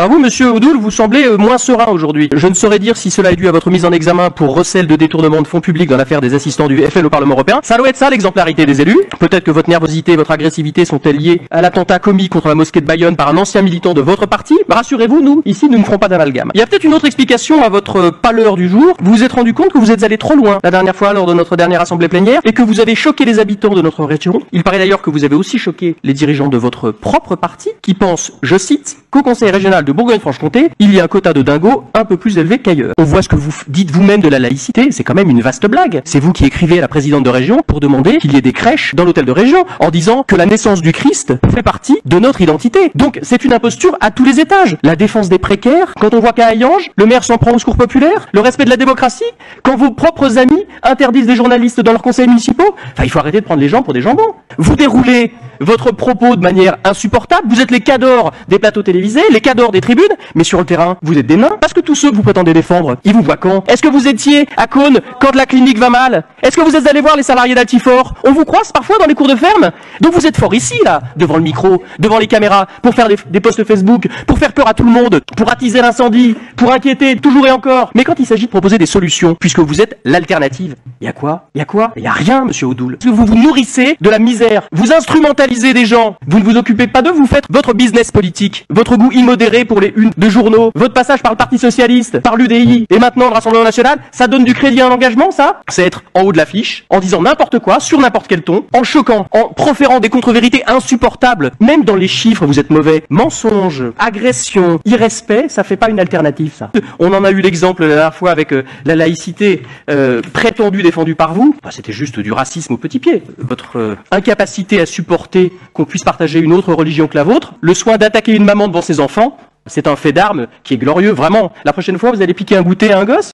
Alors vous, monsieur Odoul, vous semblez moins serein aujourd'hui. Je ne saurais dire si cela est dû à votre mise en examen pour recel de détournement de fonds publics dans l'affaire des assistants du FN au Parlement européen. Ça doit être ça, l'exemplarité des élus. Peut-être que votre nervosité et votre agressivité sont-elles liées à l'attentat commis contre la mosquée de Bayonne par un ancien militant de votre parti. Rassurez-vous, nous, ici, nous ne ferons pas d'amalgame. Il y a peut-être une autre explication à votre pâleur du jour. Vous vous êtes rendu compte que vous êtes allé trop loin la dernière fois lors de notre dernière assemblée plénière et que vous avez choqué les habitants de notre région. Il paraît d'ailleurs que vous avez aussi choqué les dirigeants de votre propre parti qui pensent, je cite, qu'au Conseil régional de Bourgogne-Franche-Comté, il y a un quota de dingos un peu plus élevé qu'ailleurs. On voit ce que vous dites vous-même de la laïcité, c'est quand même une vaste blague. C'est vous qui écrivez à la présidente de région pour demander qu'il y ait des crèches dans l'hôtel de région en disant que la naissance du Christ fait partie de notre identité. Donc c'est une imposture à tous les étages. La défense des précaires, quand on voit qu'à Hayange, le maire s'en prend au secours populaire, le respect de la démocratie, quand vos propres amis interdisent les journalistes dans leurs conseils municipaux, enfin il faut arrêter de prendre les gens pour des jambons. Vous déroulez votre propos de manière insupportable, vous êtes les cadors des plateaux télévisés, les cadors des tribunes, mais sur le terrain, vous êtes des nains. Parce que tous ceux que vous prétendez défendre, ils vous voient quand? Est-ce que vous étiez à Cône quand la clinique va mal? Est-ce que vous êtes allé voir les salariés d'Altifort? On vous croise parfois dans les cours de ferme? Donc vous êtes fort ici, là, devant le micro, devant les caméras, pour faire des posts Facebook, pour faire peur à tout le monde, pour attiser l'incendie, pour inquiéter toujours et encore. Mais quand il s'agit de proposer des solutions, puisque vous êtes l'alternative, il y a quoi? Il y a rien, monsieur Odoul. Parce que vous vous nourrissez de la misère, vous instrumentalisez des gens, vous ne vous occupez pas d'eux, vous faites votre business politique, votre goût immodéré pour les unes de journaux, votre passage par le Parti Socialiste, par l'UDI, et maintenant le Rassemblement National, ça donne du crédit à un engagement, ça? C'est être en haut de l'affiche, en disant n'importe quoi, sur n'importe quel ton, en choquant, en proférant des contre-vérités insupportables. Même dans les chiffres, vous êtes mauvais. Mensonge, agression, irrespect, ça fait pas une alternative, ça. On en a eu l'exemple la dernière fois avec la laïcité prétendue défendue par vous. Bah, c'était juste du racisme au petit pied. Votre incapacité à supporter qu'on puisse partager une autre religion que la vôtre, le soin d'attaquer une maman devant ses enfants, c'est un fait d'armes qui est glorieux, vraiment. La prochaine fois, vous allez piquer un goûter à un gosse?